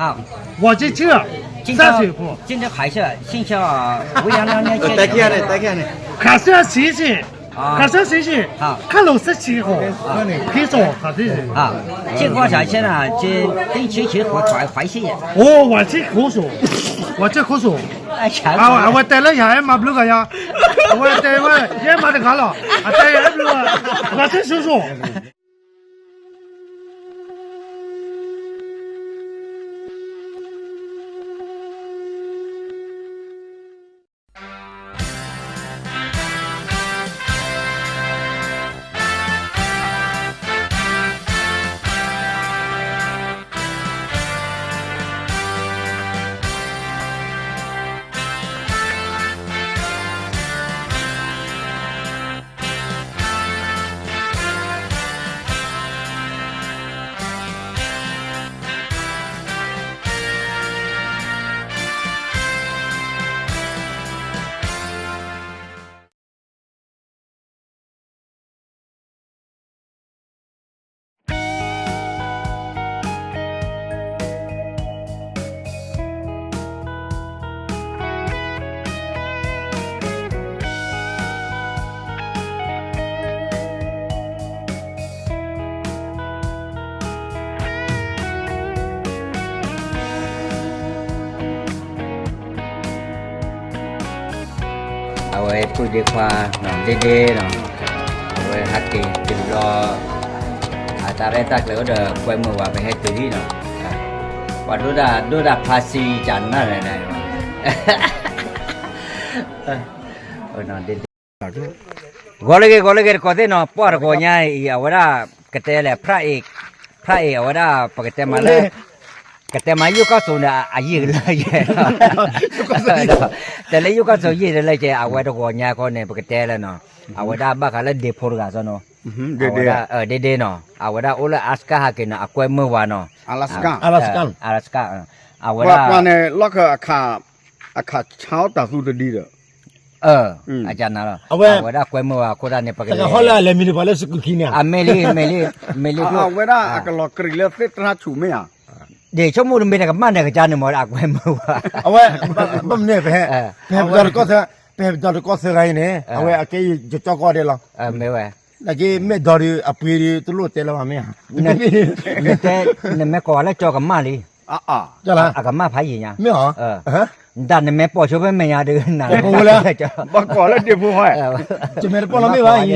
好，我这车三水铺，今天开车，新车无氧两年前。带看呢，带看呢。开车谁去？开车谁去？好，看老司机好，可以找他的人。啊，这块啥钱呢？这对亲戚和坏些。哦，我这口手，我这口手。我带了也买不了个呀，我带我也买的干了，带也不了，我这手手。เอาไว้พูดดีกว่าเนาะเด้ๆเนาะเอาไว้ฮักกี้จิรอตาได้ตักเลยก็เด้อไว้เมื่อวานไปให้ตัวนี้เนาะว่าดูดาภาษีจันนั่นแหละนะเนาะเด้ๆกอลเกก็ได้เนาะปอดก็ง่ายเอาไว้ได้กระเตแหละพระเอกเอาไว้ได้ปกติมาเลยกแต่มายุก็สุนอายีเลยแต่เลยยุก็สุยีเลยจะเอาไว้ตะโกนยาคนเนี่ยปกติแล้วเนาะเอาไว้ได้บ้ากันแล้วเดพอร์กันซะเนาะเดเนาะเอาไว้ได้โอละอัสกาฮักเนาะอควายเมื่อวานเนาะ阿拉斯加เอาไว้ได้ว่าเนี่ยล็อกอาคาเช้าตาสุดดีเด้ออาจารย์นะเอาไว้ได้อควายเมื่อวานคนนั้นเนี่ยปกติแต่เขาเลยมีอะไรสักทีเนี่ยเมลี่เอาไว้ได้อากาล็อกกรีเลเฟตราชูไม่อ่ะเดี๋ยวชั่วโมงนึงเป็นกับมันเนี่ยก็จานนึงหมดอักไว้เมื่อวานเอาไว้บ่มเนี่ยไปจอดก็เถอะไปจอดก็เสไรเนี่ยเอาไว้อาเกยจะจอก็ได้หรอไม่ไหวแล้วก็ไม่ดอรีอปีรีตุลุเตลว่าไม่ฮะเนี่ยแต่เนี่ยแม่ก่อนแล้วจอกับมาลีจ้ะล่ะอากับมาพายยิงอ่ะไม่หรอดันเนี่ยแม่ปอชอบไปแม่ยาเดินน่ะโอ้แล้วบ่ก่อนแล้วเดี๋ยวผู้ให้จะแม่ปอเราไม่ว่าอี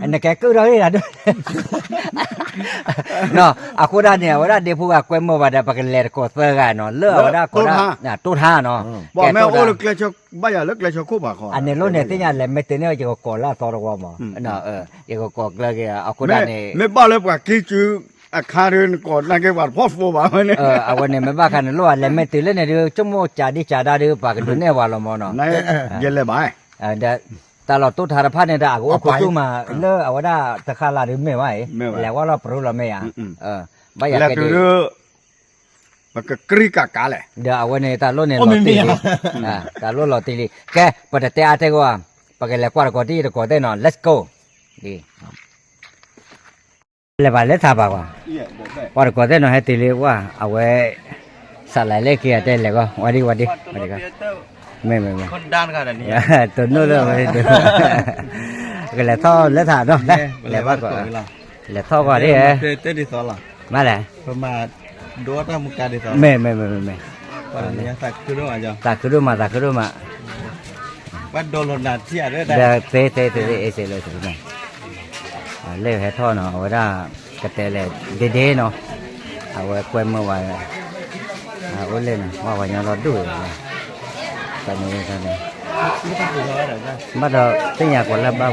อันนั้นแกก็ได้ล่ะเนาะอะโคดาเนี่ยว่าเดี๋ยวผู้ว่าแกมว่าได้ปากเลร์ก็เซอร์กันเนาะเลือว่าก็ได้น่ะตู้ท่าเนาะบ่แม่โอ้ลึกเลยชอบ่อย่าลึกเลยชอคู่บ่ขออันนี้โลเนี่ยติญาแลไม่เตเนี่ยจะก็ละตอรกว่าบ่เนาะจะก็เลยก็อะโคดาเนี่ยไม่บ่เลยว่ากี่จูอาคาเรนก่อนนั่นก็ว่าพอฟูบ่เนี่ยเอาวันนี้ไม่บ้ากันโลอะไรไม่ตื่นเลยเนี่ยชั่วโมงจ่าดิจ่าดาปากดูเนี่ยว่าละมอเนาะนั่นเย็นเลยบ่เดี๋ยวตลอดตู้ธารพัฒน์เนี่ยด่ากูเอาตู้มาเลิกเอาว่าได้ตะคาลาหรือไม่ไหวแล้วว่าเราปรุเราไม่อ่ะไม่อยากให้ดีมันก็กรีกากาเลยเดี๋ยวเอาวันนี้ตาลุ่นเนี่ยเราตีตาลุ่นเราตีแกปฏิเสธอะไรก็ว่าปากเลยกว่าก็ดีก็ได้นอน let's go ดีเลยไปเลยท่าปากว่าว่าก็ได้นอนให้ตีเลยว่าเอาไว้สลายเล็กเกียร์ได้เลยก็วันดีกันไม่คนด้านขนาดนี้ตัวนู้นเลยก็เลยท่อเลยถ่านเนาะเลยว่าก็เลยท่อก็ได้เต้ดิสอล่ะมาเลยประมาณดูว่ามุกาดิสอไม่วันนี้สักคือรู้มาจ้ะสักคือรู้มาว่าโดนหลดหนาเที่ยด้วยได้เดี๋ยวเตะเสร็จเลยถูกไหมเล่ให้ท่อเนาะเอาไว้ได้กระเตะเลยเด้เนาะเอาไว้กล้วยเมื่อวานเอาไว้เล่นว่าวันนี้เราดูตอนนี้มาเราตั้งอยากกว่าแล้วบ้า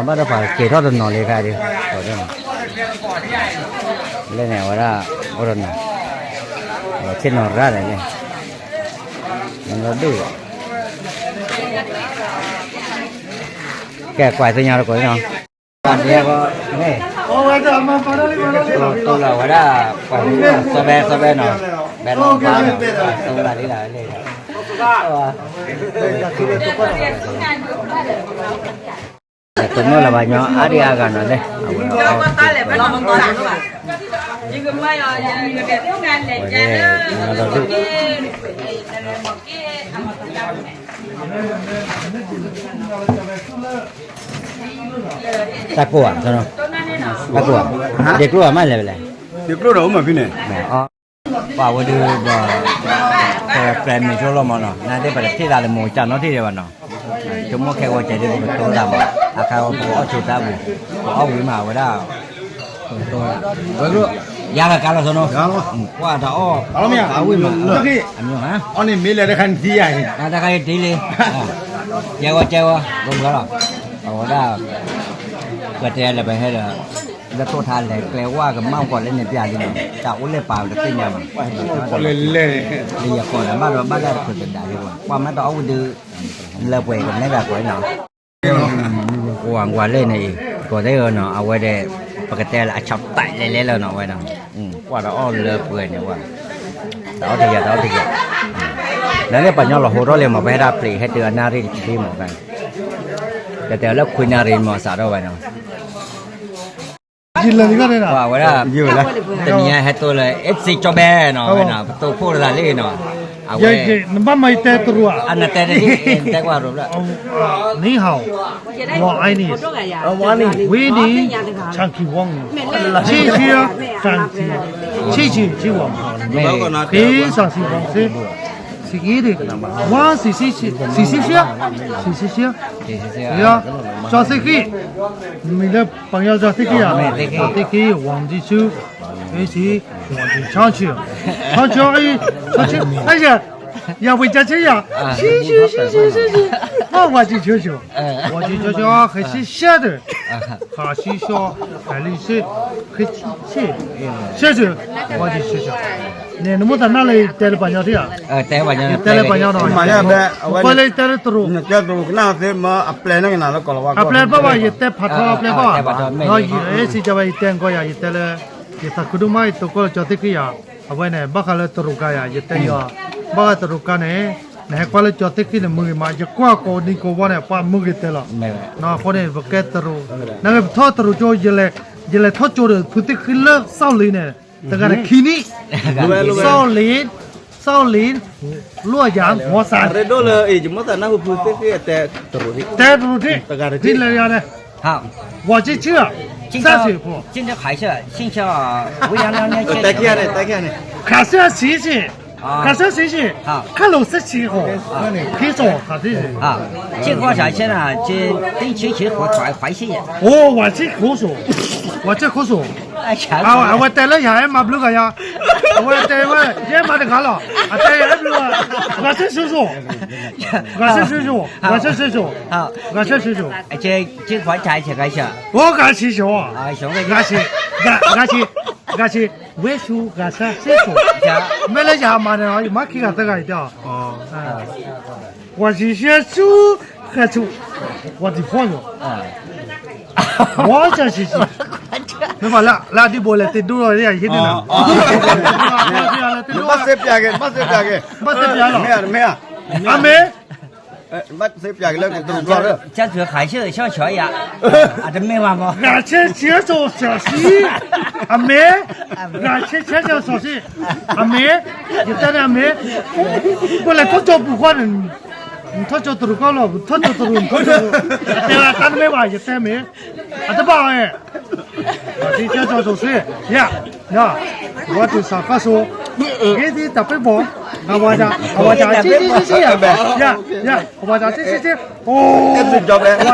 มาเราผ่านเกี่ยวทอดนอนเลยค่ะดิต่อเนื่องเล่นเนี่ยว่าได้ว่าเราเช่นนอนร้านอะไรเนี่ยเราดูแกกวาดตัวเราก่อนเนาะตอนนี้ก็นี่ตัวเราว่าได้กวาดสบายเนาะแบบน้องฟ้าเนาะตัวเราดีเลย Tôi nói là bà nhỏ á đi à gần rồi đấy. เราดูตะกัวใช่ไหมตะกัวเด็กกัวไม่เลยเลย ဒီကလို့တော့မဖြစ်နဲ့ อ๋อป่าวดูบ่แฟนมีโชว์ลมเนาะน่าได้ไปที่ร้านหมูจันเนาะที่เดียวเนาะจุ่มแค่ว่าใจได้เป็นตัวดำอาคารว่าเอาชุดดำเอาวิมาไว้ได้ตัว ဘယ်လို ยาละกันละซะเนาะ ရအောင် ว่าถ้าอ้อ အားလုံးမရ เอาวิมา လောကိ อันนี้ฮะ အော်နေမေးလေတဲ့ခံတီးရရင် น่าจะใครดีเลยเจ้าลงแล้วหรอเอาได้ก็แต่ละไปให้ละแล้วตัวทานเลยแปลว่ากับเมาก่อนเล่นในปีนี้จากอุ้นเลยเปล่าจะเป็นยังไง လေလေ เรียกก่อนบ้านเราบ้านได้คนจะได้ดีกว่าความนั้นต้องเอาดื้อเลิกไปกันไม่แบบไหวเนาะหวังว่าเล่นนี่ก็ได้เนาะเอาไว้ได้ปกติละชับไตเล่นแล้วเนาะไว้เนาะว่าเราอ้อเลิกไปเนี่ยว่าเอาทีเดียวแล้วเนี่ยปัญญาเราโหเราเรียนมาไปได้ปลีให้เตือนนารีที่หมอกันแต่แล้วคุยนารีมาสาวเราไว้เนาะ ဒီလလေးကလည်း ว่าว่าแต่เนี่ยให้ตัวเลยเอฟซีจอแบเนาะไว้เนาะตัวพูดอะไรเนาะเอา ရေ ไว้ ရေနမမိုက်တဲ့သူက อันนั้นแต่ที่แต่ว่ารู้ละ 你好我爱你ဝါနေ 维尼长期王谢谢感激谢谢谢我 ไม่ 非常喜欢是一的我是谢谢呀赵世基你的朋友赵世基啊赵世基王继秋一起王继长秋哎呀要回家去呀谢谢我去球球还是下的还是说还是很谢谢我去球球你能不能拿来带了半条的啊แต่ว่ายัง 带了半条的 မာရပဲအဝဲ 过来带了多 ကျတော့ကနာသေးမအပလန်နဲ့နာတော့ကောလာဝါ အပလက်ပါပါရတဲ့ဖတ်တော့အပလက်ပါနော်ရေစီကြပါရတဲ့ကိုရရတဲ့လေဒီသကုဒမိုက်တော့ကိုကြတဲ့ကရအဝဲနဲ့ဘခလည်းတရုကရရတဲ့ရဘာတရုကနဲ့နဲ့ကွာလည်းကြတဲ့ကိနဲ့မူမှာရကွာကိုဒီကိုဘောနဲ့ပါမူကတဲ့လား ไม่ နော်ခေါနဲ့ဘကတရုနဲ့ထောတရုကြရလေထောကြရဖုတိခလစောက်လေးနဲ့တကယ်ခီနီစောက်လေးလွတ်ရန်မောဆာ ရဒိုလေအေဂျမတနာဟုဖူတေတဲ့တရူဒီ တဲ့တရုဒီလေရတယ် 好我这车三水铺。今天开车新校未央两年 တက်ကြရတယ်တက်ကြရတယ် 卡车洗洗，卡车洗洗，看路是起火，可以走，卡这是。啊这个啥现在这定期和怀些哦，我这苦手，我这苦手。哎强我带了下马不个呀，我带我也马的卡了，带也不了，我这叔叔，好我这叔叔，这怀才去开车我敢起手啊，啊熊的俺是为叔，俺是叔叔，呀没来下马的，马去个这个一条。哦我是学猪和猪，我的朋友，我这是，没法拉的波来，得多少人一点呢？မစစ်ပြခဲ့မစစ်ပြခဲ့ 没得别了， မေရမေရ 阿妹，မစစ်ပြခဲ့လည်းတူတော့ 这车开车小车呀啊这没完吗俺去接受小西，阿妹，俺去接受小西，阿妹，你在那妹，过来他叫不换人。他叫多少了？他叫多少？对了，咱没话也在没，这把哎，这叫做谁呀？我就上课说，给你打背包，我讲，这呀，我讲这，哦，我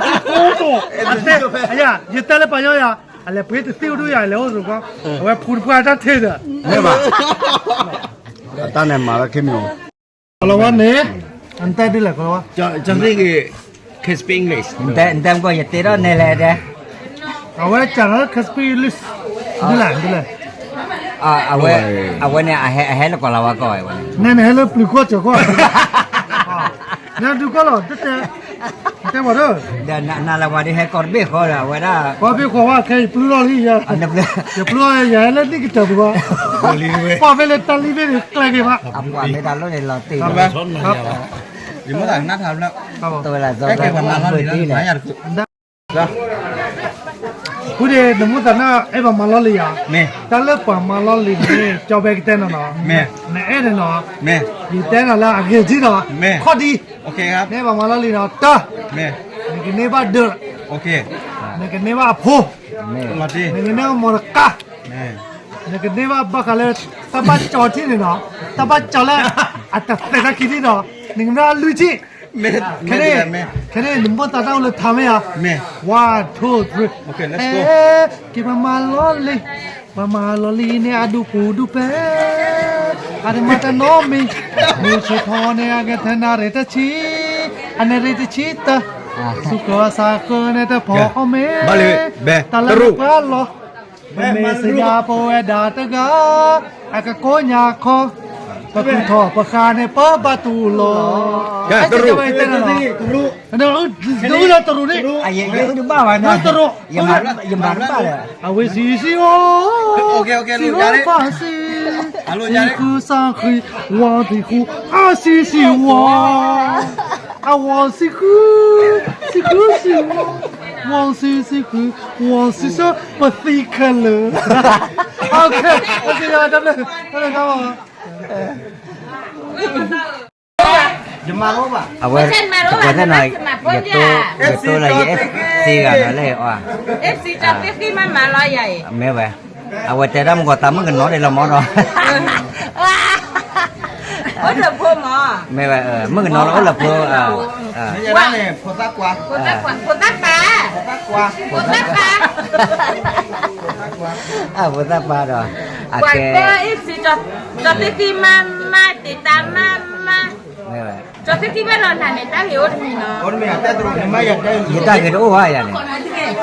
这好多，哎呀，你带了朋友呀？哎呀，不要丢丢呀，聊什么？我铺上贴的， မဲပါအတန်းနဲ့မာရခင်မျိုး 好了，我呢，俺带的了，哥， ကျွန်တော်က speak English แต่ก็อย่าตีรถในแหละเด้ 我讲了可是被律师，对了。เอาไว้เนี่ยให้แล้วก็เราว่าก่อนวัน 那还不过这个，那就过了，这我这， เดี๋ยวนาละวันนี้ให้ก่อนเบี้ยเขาเอาไว้ได้ 我别说话，可以不老李呀， อันนั้นเลย 也不老也那个叫什么？花费了单里面的来给吧。 เอากว่าไม่ได้แล้วเนี่ยเราตี 好吧，好， ဒီမလားနားထားလို့ 好吧。 ตัวละตัวละเบอร์ที่แหละ ရ ခုဒီနမတနာအဲ့ဘာမလောလီယာ မဲ တလက်ပါမလောလီနေကြောက်ပဲတဲ့နော် မဲ နဲ့အဲ့ဒါနော် မဲ ဒီတဲ့နော်လားအကေကြီးနော် မဲ ခေါ်ဒီ โอเคครับ နေဘာမလောလီနော်တာ မဲ နေကနေပါဒ โอเค နေကနေပါဖိုး မဲ มาดิ နေကနေမော်ကာ မဲ နေကနေပါဘကလည်းတပတ်ကြော်ချင်းနော်တပတ်ကြော်လဲအတတဲ့ကကြီးနော်နေကလူကြီး မဲ ခ မဲ နေ မဲ ခနေနမတတောင်းလို့ထားမရ မဲ 1 2 3 Okay, let's go. Que mama loli ne adu pudu pe. Ade mata no mi. Mu che thone age thana re ta chi. Ane re ta chi ta. Suko sa ko ne ta pho me. Taru. Pa lo. Me se ya po e da ta ga. Aka ko nya kho. Pa ku tho pa kha ne pa ba tu lo. Ya, taru. Taru. Taru lo taru ni. အရင်ကဒီပါပါနော်ယမယမပါလေ အဝေစီစီဝါ โอเคโอเคလူကြတယ် ပါစီ အလိုကြတယ် ခူဆောင်ခီဝါဒီခူအာစီစီဝါအဝါစီခူစီခူစီဝါဝါစီစီခူဝါစီစပသိခလโอเคโอเคရတယ်တယ်ကောင်းပါ ยมาโรบ่ะ အဝဲဝဲတဲ့နော်ရတိုလာရဲ့စီကနော်လေအော် FC จะไปที่มันมาลอยใหญ่ မဲပဲအဝဲတဲ့ရမကတမကနော်လေလမောနော် โอ้เดี๋ยวพ่อหมอ မဲပဲမကနော်လောလဖော ไม่ใช่นั่นเนี่ยพอซักกว่า โคตรกว่าโคตรตา ซักกว่า โคตรตา ဘုဒ္ဓပါတော့အ กว่า ကဲ ก็ FC จะไปที่มาติดตามมา မဲပဲ จะไปที่บ้านเราหน่ะเนี่ยตาเหี่ยวดีเนาะ คนไม่อยากได้ตรงนี้ไม่อยากได้ ရတာကတော့ဟာရတယ်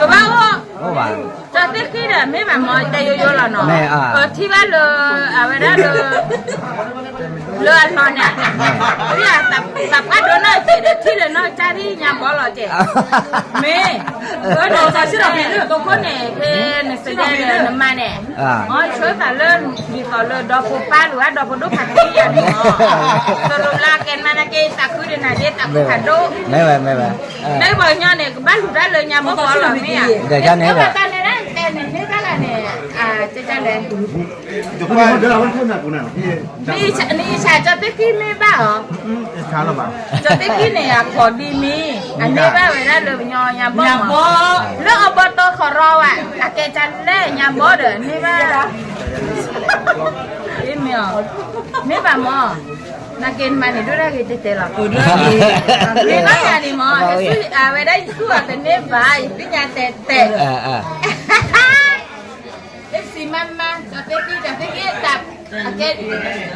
ก็ว่าโอ้ ဟုတ်ပါ จะไปที่น่ะไม่มาหมอแต่โยๆแล้วเนาะ แม่อ่ะ ก็ที่บ้านเลยเอาไว้ได้เลยเลือดนอนเนี่ยพี่อ่ะตับก็โดนน่ะเจ็ดที่เลยเนาะจ้าที่ยามบ่หรอเจ็ด မေဘယ်တော့ဆက်တော့ပြန်တော့ခုနေဖေးနေစကြတယ်နမနဲ့ဟောချွေးတာလဲဒီတော့လဲတော့ပပါလူကတော့ဘုဒ္ဓခတိရနေဟောတော်လာကဲမနကေတခုရနေတယ်တခုခဒို မဲပဲမဲပဲ နေဘညာနဲ့ဘာလူရလဲညာမပေါ်လာမင်း ဒါကြနေပဲ တန်နေတဲ့တဲ့နေကလာနေအာကြကြလဲ จุกว่าเดี๋ยวเราพูดน่ะกูน่ะพี่ นี่ชาจะไปกินไม่บ้าเหรอ ช้าแล้วป่ะ จะไปกินเนี่ยขอดีมีอันนี้บ้าเวลาเลยยอยาบ่แล้วอบตขอรออ่ะอาแกจันเล่ยาบ่เด้อนี่บ้านี่เมียวนี่บ้าหมอนักเก็นมานี่ด้วยได้กี่เตะล่ะนี่น้อยอย่างนี้หมอสู้เวลาสู้แต่เนี่ยบ้าพี่ยาเตะFC mama cho tới khi tập cái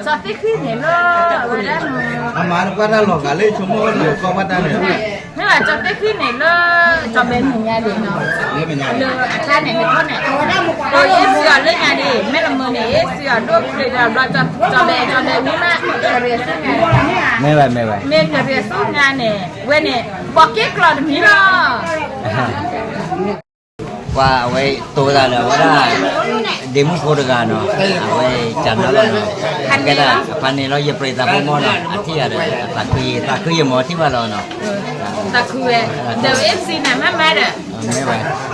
cho tới khi này nó rồi đó อามาว่าถ้าหลอกกันเลยชั่วโมงเดียวก็ว่าได้เนี่ย ไม่ว่าcho tới khi này nó cho bên nhà đi nó เรียกเป็นยังไง lừa cha này cái con này rồi em sửa lên nhà đi mấy lần mưa này em sửa đốt để rồi cho bé mi má cái việc suốt ngày မဲပဲမဲပဲ mình cái việc suốt ngày này quên này bỏ cái lọ mi đó ว่าเอาไว้ตัวละแล้วว่าเดมุโคดกาเนาะเอาไว้จันแล้วเนาะก็ได้พันนี้เราอย่าปริตาพมเนาะอาทิตย์อะไรตะคือหมอที่ว่าเราเนาะ ta khuya đều FC này má má đó ไม่ไหว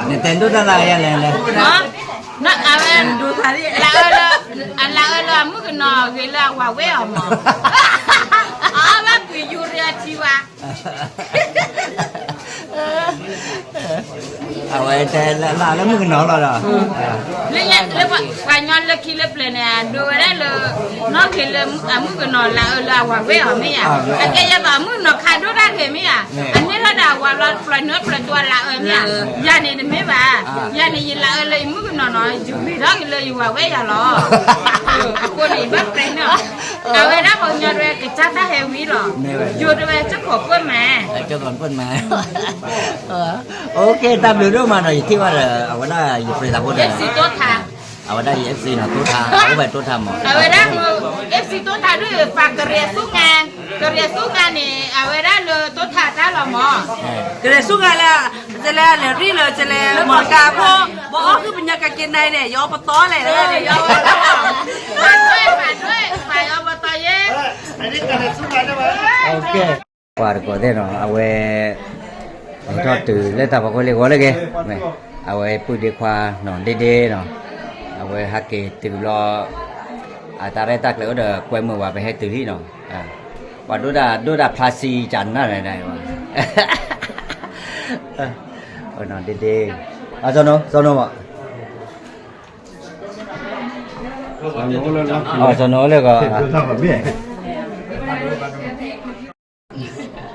Nintendo นั่นละยังไงเลย nó anhดูท่าดิละมึงนอเวลาว่าเว้อหมออ๋อว่ากูยูเรียทีว่า เอาไว้แต่ละแล้วมึงนอนแล้วเหรอ เลยเนี่ยเลยว่าย้อนเลยคิดเลยเปลี่ยนเนี่ยดูได้เลยน้องคิดเลยมึงนอนละว่าเว้อไม่อ่ะแต่แกจะบอกมึงนอนขาดได้แค่ไม่อ่ะอันนี้เราด่าว่าเราปล่อยเนื้อปล่อยตัวละเนี่ยยานี่ไม่ว่ายานี่ยินละเลยมึงนอนอยู่พี่ท้องเลยอยู่ว่าเว้อหรอคนนี้บ้าเปลี่ยนเนาะเอาไว้ได้บอกย้อนเลยกิจจ้าเฮวีหรออยู่ด้วยจะขอเพื่อนแม่ เจ้าก่อนเพิ่นมาโอเคตามดูด้วยมาหน่อยที่ว่าเอาไว้ได้อยู่ปริตาพม เอฟซีตัวทาง เอาไว้ได้ FC เนาะตัวทาเอาไว้ตัวทำหมอ เอาไว้ได้เอฟซีตัวทางด้วยฝากกระเรียสู้งานนี่เอาไว้ได้เลยตัวทางได้หรอหมอ ကလေးစုကလည်းကျလဲလေရီလေကျလဲမော်ကာဘောဘောคือเป็นยากกินในเนี่ยยอปตอเลย ฝากด้วยอบตเย่ อันนี้กันสู้กันได้ไหม โอเคกว่าก็ได้เนาะเอาไว้ทอดตื่นแล้วแต่พอคนเรียกว่าเลยแกแม่ เอาไว้พูดดีกว่าเนาะเด้ๆเนาะเอาไว้ฮักเกตื่นรอตาได้ตักแล้วเด้อกวยมือว่าไปให้ตื่นที่เนาะว่าดูดาภาษีจันนั่นไหนวะเนาะเด้ๆเอาซะเนาะบ่อ๋อซะเนาะเลยก็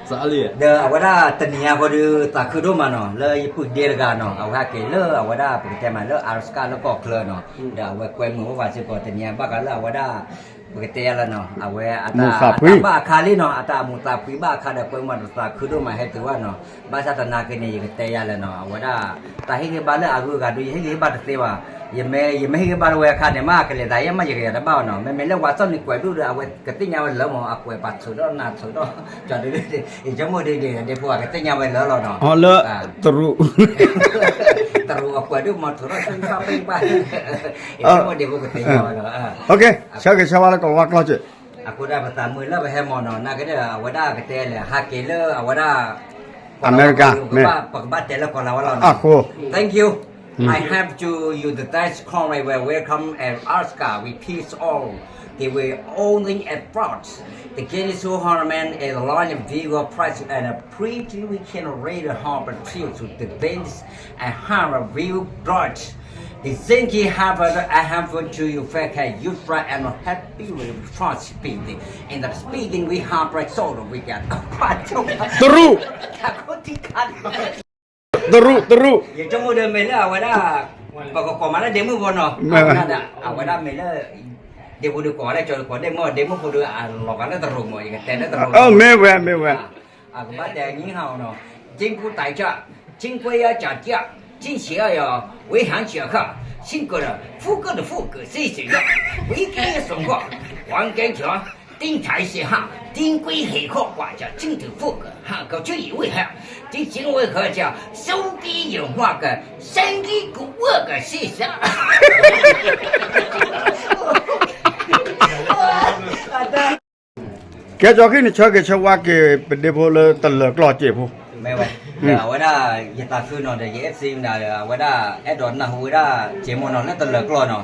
The awada tania kodu takudo mano le ipu dirga no awha ke le awada pukitema le arska le ko kle no da we kwe mu wa se ko tania ba ka le awada pukite la no awe ata ba khali no ata mutapi ba kha da kwe ma takudo ma he tu wa no ba sa tana ke ni ke ya le no awada ta hi ke ba le agu ga du hi ke ba te wa yeme ke ba we kha ne ma ke le da ya ma ye ke da ba no me le wa son ni kwe du awe ke tinya wa le mo akwe pa su do na su do cho de de jamo de de pua ke tinya wa le lo no อ๋อเลอะตรุ taruh aku ada motor sampai pas itu dia bukan tanya โอเคชาวเกชาวละก็ว่ากลอจิ aku dah pertama lah bahasa mono nak kena awada kata le hakile awada อเมริกาแม่ pekbat tele kalau awal อ่ะโค thank you I have to you the Dutch Conway were welcome and Oscar we peace all they were only at frauds the Guinness Harman is a line of viewer price and a pretty we can rate a harbor field to the bench and harbor view dodge the Zinky Harvard I have to you fair you try and happy with France speeding in the speeding we harbor solo we got ตรุ ตรุ ya cuma dia mela awada pokok mana demo bono ada awada mela dia bodoh kau ada cakap kau demo bodoh lokalnya terus mau ikan tenda terus เออแม่แว่ aku baca ni hao no chính phủ đại gia chính规要涨价进学要为行学科新个的副个的副个谁谁的为给送过还给钱顶台是哈顶规黑科挂着正头副个哈搞就以为哈这行为何叫手机有话个身体骨我个是啥 แกจอขึ้นชาวเกชาวาเกเป็นเดโพเลตะเลกลอจิพู ไม่ไหวเดี๋ยวว่าได้ยตาคืนนอนเดี๋ยวเอฟซีนะว่าได้แอดดอนนะหัวได้เจมอนนอนแล้วตะเลิกกลอนนอน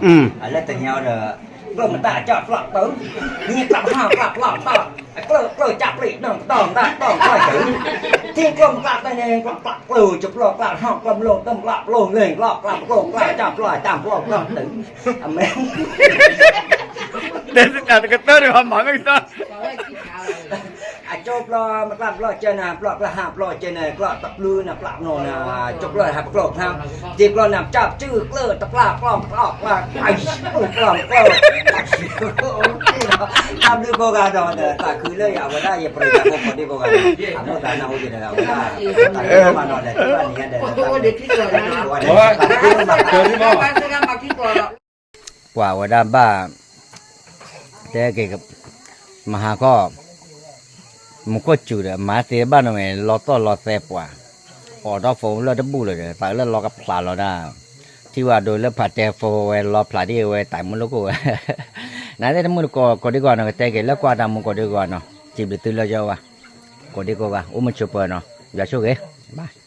แล้วแต่เงาเด้อกล้องมันตาจับปลักตื้อนี่กลับห้าปลักตากล้องจับเลยต้องได้กล้องถึงที่กล้องปลักได้ไงกล้องปลักจับปลักห้ากล้องลงต้องปลักลงเลยปลักจับปลักถึงอเมน เด็ดกันก็เตอร์ดิความหมายไม่ต้อง chụp lo mà làm lo trên nè lo là hạp lo trên này lo tập lư nè làm nồi nè chụp lo hạp lo tham dịp lo nằm chạp chữ lơ tập là ai làm đi cô gà rồi ta cứ lấy à đây giờ phải làm một đi cô gà làm một cái nào gì đó ta mà nói là cái này để quảว่าด้านบ้าแต่เกี่ยวกับมหาก็มันก็จุดอะมาเสียบ้านเราไงรอต้อนรอแซ่บกว่าออกดอกโฟมเราจะบูเลยแต่เรารอกับปลาเราได้ที่ว่าโดยแล้วผัดแจโฟไว้รอปลาที่ไว้แต่มันลูกนั่นแต่มันก็ดีกว่าเนาะแต่เกี่ยวแล้วกว่าดำมันก็ดีกว่าเนาะจีบตื่นแล้วเจ้าว่ะก็ดีกว่าอุ้มมันช่วยเปิดเนาะอย่าช่วยเก๋บาย